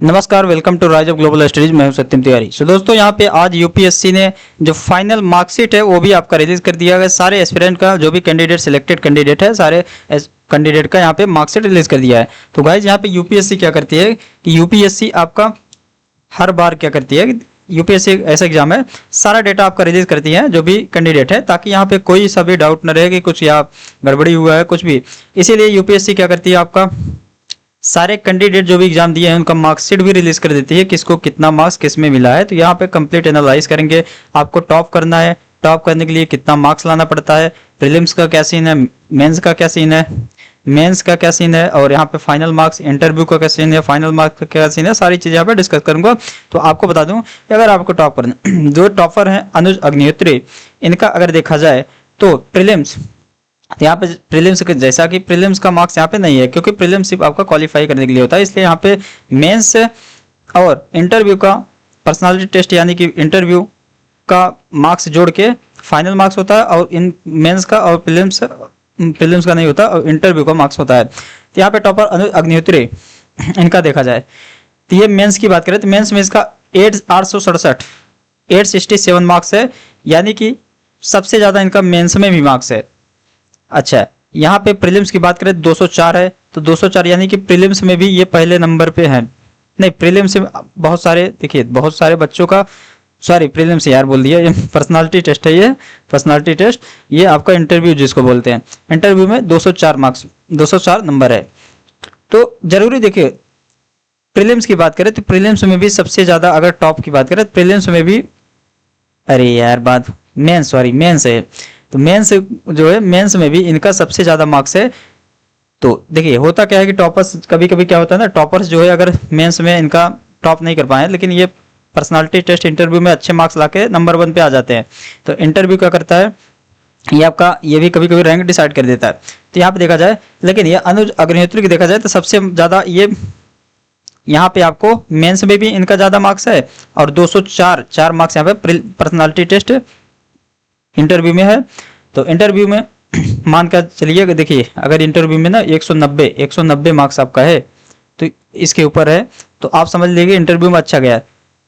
नमस्कार, welcome to rise of global studies. मैं हूं सत्यम तिवारी। दोस्तों, यहाँ पे आज यूपीएससी ने जो फाइनल मार्कशीट है वो भी आपका रिलीज कर दिया है। सारे एस्पिरेंट का जो भी कैंडिडेट सिलेक्टेड कैंडिडेट है, सारे कैंडिडेट का यहाँ पे मार्कशीट रिलीज कर दिया है। तो गाइज, यहाँ पे यूपीएससी क्या करती है कि यूपीएससी आपका हर बार क्या करती है, यूपीएससी ऐसा एग्जाम है, सारा डेटा आपका रिलीज करती है जो भी कैंडिडेट है, ताकि यहाँ पे कोई सा भी डाउट न रहे कि कुछ या गड़बड़ी हुआ है कुछ भी। इसीलिए यूपीएससी क्या करती है, आपका सारे कैंडिडेट जो भी एग्जाम दिए हैं उनका मार्कशीट भी रिलीज कर देती है, किसको कितना मार्क्स किस में मिला है। तो यहाँ पे कंप्लीट एनालाइज करेंगे। आपको टॉप करना है, टॉप करने के लिए कितना मार्क्स लाना पड़ता है, प्रीलिम्स का क्या सीन है, मेंस का क्या सीन है, मेंस का क्या सीन है, और यहाँ पे फाइनल मार्क्स, इंटरव्यू का क्या सीन है, फाइनल मार्क्स का क्या सीन है, सारी चीजें यहाँ पे डिस्कस करूंगा। तो आपको बता दूं कि अगर आपको टॉप करना जो टॉपर है अनुज अग्निहोत्री, इनका अगर देखा जाए तो प्रीलिम्स, तो यहाँ पे प्रीलिम्स जैसा कि प्रीलिम्स का मार्क्स यहाँ पे नहीं है, क्योंकि प्रीलिम्स सिर्फ आपका क्वालिफाई करने के लिए होता है। इसलिए यहाँ पे मेंस और इंटरव्यू का पर्सनालिटी टेस्ट यानी कि इंटरव्यू का मार्क्स जोड़ के फाइनल मार्क्स होता है, और इन मेंस का और प्रीलिम्स का नहीं होता, और इंटरव्यू का मार्क्स होता है। तो यहाँ पे टॉपर अनुज अग्निहोत्री, इनका देखा जाए तो ये मेंस की बात करें तो मेंस में इसका 867 मार्क्स है, यानी कि सबसे ज्यादा इनका मेंस में भी मार्क्स है। अच्छा, यहाँ पे प्रीलिम्स की बात करें 204 है, तो 204 यानी कि प्रीलिम्स में भी ये पहले नंबर पे है। नहीं, प्रीलिम्स में बहुत सारे, देखिए बहुत सारे बच्चों का, सॉरी प्रीलिम्स यार बोल दिया, ये पर्सनालिटी टेस्ट है, ये पर्सनालिटी टेस्ट, ये आपका इंटरव्यू जिसको बोलते हैं। इंटरव्यू में 204 मार्क्स, 204 नंबर है। तो जरूरी देखिए, प्रीलिम्स की बात करें तो प्रीलिम्स में भी सबसे ज्यादा, अगर टॉप की बात करें तो प्रीलिम्स में भी, अरे यार बात मेंस, सॉरी मेंस है, तो मेंस जो है, मेंस में भी इनका सबसे ज्यादा मार्क्स है। तो देखिए होता क्या है कि टॉपर्स, कभी कभी क्या होता है ना, टॉपर्स जो है अगर मेंस में इनका टॉप नहीं कर पाए, लेकिन ये पर्सनालिटी टेस्ट इंटरव्यू में अच्छे मार्क्स लाके नंबर 1 पे आ जाते हैं। तो इंटरव्यू क्या करता है, ये आपका ये भी कभी कभी रैंक डिसाइड कर देता है। तो यहाँ पे देखा जाए, लेकिन ये अनुज अग्निहोत्री की देखा जाए तो सबसे ज्यादा ये, यहाँ पे आपको मेंस में भी इनका ज्यादा मार्क्स है, और 204 मार्क्स यहाँ पे पर्सनालिटी टेस्ट इंटरव्यू में है। तो इंटरव्यू में मान कर चलिए, देखिए अगर इंटरव्यू में ना 190 मार्क्स आपका है, तो इसके ऊपर है, तो आप समझ लीजिए इंटरव्यू में अच्छा गया।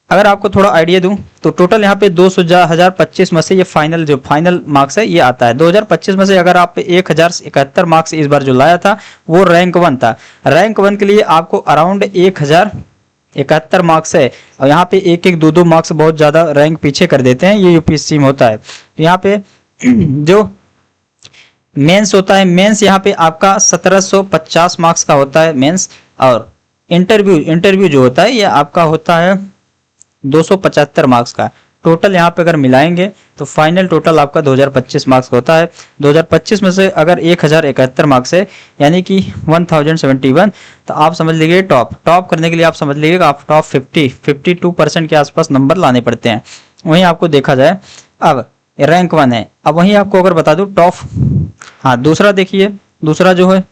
अगर आपको थोड़ा आइडिया दूं तो टोटल यहाँ पे 2025 में से ये फाइनल, जो फाइनल मार्क्स है ये आता है 2025 में से। अगर आप 1071 मार्क्स इस बार जो लाया था वो रैंक 1 था। रैंक 1 के लिए आपको अराउंड 1071 मार्क्स है, और यहाँ पे एक एक दो मार्क्स बहुत ज्यादा रैंक पीछे कर देते हैं, ये यूपीएससी में होता है। तो यहाँ पे जो मेंस होता है, मेंस यहाँ पे आपका 1750 मार्क्स का होता है मेंस, और इंटरव्यू जो होता है ये आपका होता है 275 मार्क्स का। टोटल यहाँ पे अगर मिलाएंगे तो फाइनल टोटल आपका 2025 मार्क्स होता है। 2025 में से अगर 1071 मार्क्स है, यानी कि 1071, तो आप समझ लीजिए टॉप करने के लिए आप समझ लीजिएगा आप टॉप 52% के आसपास नंबर लाने पड़ते हैं। वहीं आपको देखा जाए, अब रैंक 1 है। अब वहीं आपको अगर बता दूं टॉप, हाँ दूसरा देखिए, दूसरा जो है,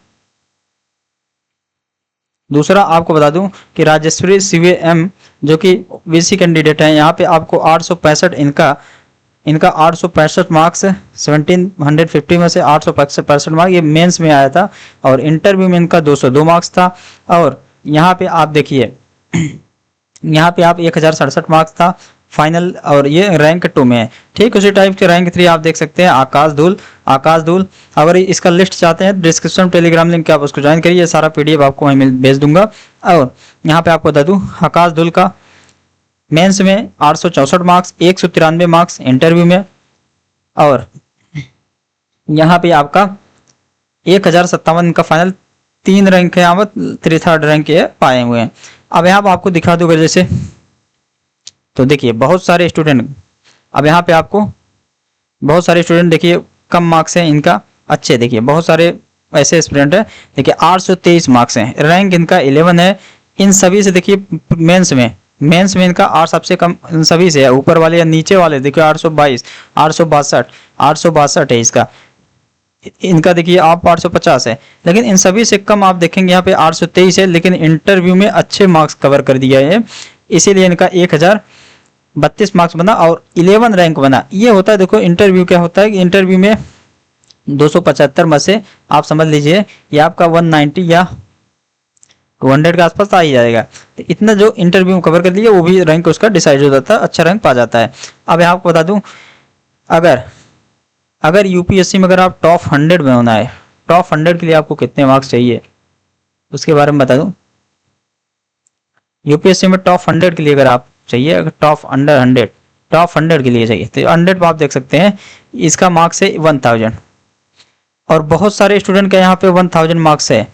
दूसरा आपको बता दूं कि राजेश्वरी सीवीएम जो कि वीसी कैंडिडेट है, यहाँ पे आपको 865 इनका 865 मार्क्स है। 1750 में से 865 मार्क्स ये मेंस में आया था, और इंटरव्यू में इनका 202 मार्क्स था। और यहाँ पे आप देखिए, यहाँ पे आप 1067 मार्क्स था फाइनल, और ये रैंक 2 में है। ठीक उसी टाइप के रैंक 3 आप देख सकते हैं, आकाश धूल। अगर इसका लिस्ट चाहते हैं डिस्क्रिप्शन टेलीग्राम लिंक आप उसको ज्वाइन करिए, सारा पीडीएफ आपको वहीं भेज दूंगा। और यहाँ पे आपको बता दूं, आकाश धूल का मेंस में 864 मार्क्स, 193 मार्क्स इंटरव्यू में, और यहाँ पे आपका 1057 का फाइनल, 3 रैंक है यहाँ पर, 3rd रैंक पाए हुए हैं। अब यहाँ पर आपको दिखा दूंगा जैसे, तो देखिए बहुत सारे स्टूडेंट, अब यहाँ पे आपको बहुत सारे स्टूडेंट देखिए कम मार्क्स हैं इनका, अच्छे देखिए बहुत सारे ऐसे स्टूडेंट है, देखिए 823 मार्क्स हैं, रैंक इनका 11 है। इन सभी से देखिए मेंस में इनका 8 सबसे कम इन सभी से है, ऊपर वाले या नीचे वाले देखिए 822, 862 है इसका, इनका देखिए आप 850 है, लेकिन इन सभी से कम आप देखेंगे यहाँ पे 823 है, लेकिन इंटरव्यू में अच्छे मार्क्स कवर कर दिया है, इसीलिए इनका 1032 मार्क्स बना और 11 रैंक बना। ये होता है, देखो इंटरव्यू क्या होता है कि इंटरव्यू में 275 में से आप समझ लीजिए ये आपका 190 या 200 के आसपास तो आ ही जाएगा। तो इतना जो इंटरव्यू में कवर कर लिया वो भी रैंक उसका डिसाइड हो जाता है, अच्छा रैंक पा जाता है। अब यहाँ आपको बता दूं, अगर अगर यूपीएससी में अगर आप टॉप 100 में होना है, टॉप 100 के लिए आपको कितने मार्क्स चाहिए उसके बारे में बता दूं। यूपीएससी में टॉप 100 के लिए अगर आप चाहिए, अगर टॉप अंडर 100, टॉप 100 के लिए चाहिए तो 100 आप देख सकते हैं, इसका मार्क्स है 1000। और बहुत सारे स्टूडेंट का यहाँ पे 1000 मार्क्स है,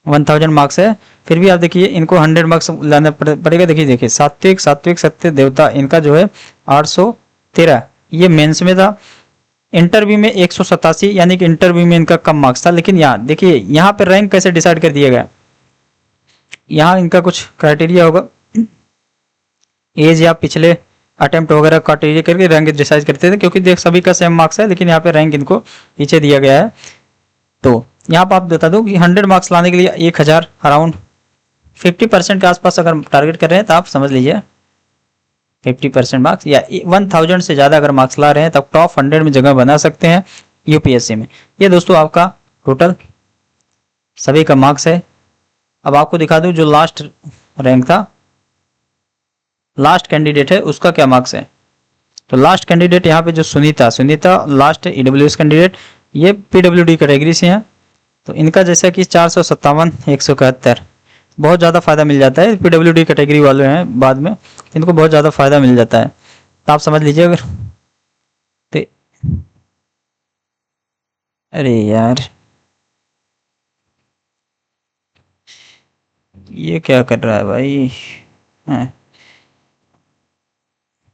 1000 मार्क्स है। फिर भी आप देखिए इनको 100 मार्क्स लाना पड़ेगा। देखिए सात्विक सत्य देवता, इनका जो है 813, ये मेंस में था। इंटरव्यू में 187, यानी कि इंटरव्यू में इनका कम मार्क्स था। लेकिन यहाँ देखिए यहाँ पे रैंक कैसे डिसाइड कर दिया गया, यहाँ इनका कुछ क्राइटेरिया होगा, एज या पिछले अटेम्प्ट वगैरह क्राइटेरिया करके रैंक डिसाइड करते थे, क्योंकि देख सभी का सेम मार्क्स है, लेकिन यहाँ पे रैंक इनको पीछे दिया गया है। तो यहाँ पर आप बता दो कि 100 मार्क्स लाने के लिए 1000 अराउंड 50% के आसपास अगर टारगेट कर रहे हैं तो आप समझ लीजिए 50% मार्क्स या 1000 से ज़्यादा अगर मार्क्स ला रहे हैं तब टॉप 100 में जगह बना सकते हैं यूपीएससी में। ये दोस्तों आपका टोटल सभी का मार्क्स है। अब आपको दिखा दूं जो लास्ट रैंक था, लास्ट कैंडिडेट है उसका क्या मार्क्स है। तो लास्ट कैंडिडेट यहाँ पे जो सुनीता लास्ट ईडब्ल्यूएस कैंडिडेट, ये पीडब्ल्यूडी कैटेगरी से हैं। तो इनका जैसा कि 457 171, बहुत ज़्यादा फायदा मिल जाता है। पीडब्ल्यूडी कैटेगरी वाले हैं बाद में, इनको बहुत ज़्यादा फायदा मिल जाता है, तो आप समझ लीजिए। अगर तो अरे यार ये क्या कर रहा है भाई।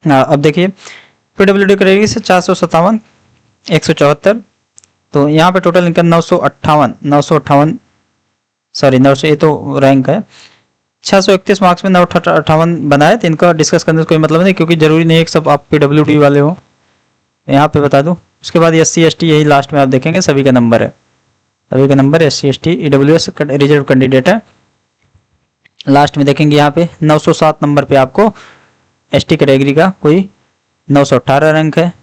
हाँ अब देखिए पीडब्ल्यूडी कैटेगरी से 457 174, तो यहाँ पे टोटल इनका 958 सॉरी 900, ये तो रैंक है। 631 मार्क्स में 958 बनाए, तो इनका डिस्कस करने से कोई मतलब नहीं, क्योंकि जरूरी नहीं है कि सब आप पीडब्ल्यूडी वाले हो। यहाँ पे बता दूं, उसके बाद SC ST यही लास्ट में आप देखेंगे सभी का नंबर है, सभी का number SC ST EWS reserve candidate है। लास्ट में देखेंगे यहाँ पे 907 नंबर पे आपको ST कैटेगरी का कोई 918 रैंक है।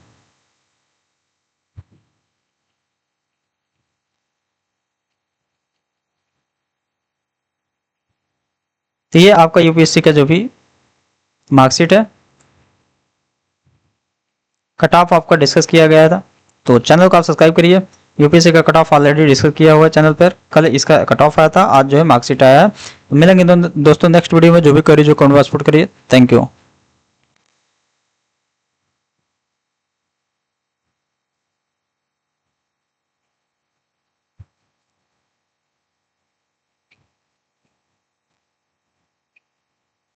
तो ये आपका यूपीएससी का जो भी मार्कशीट है, कट ऑफ आपका डिस्कस किया गया था। तो चैनल को आप सब्सक्राइब करिए। यूपीएससी का कट ऑफ ऑलरेडी डिस्कस किया हुआ है चैनल पर, कल इसका कट ऑफ आया था, आज जो है मार्कशीट आया है। तो मिलेंगे दोस्तों नेक्स्ट वीडियो में। जो भी करिए जो कमेंट बॉक्स पुट करिए। Thank you.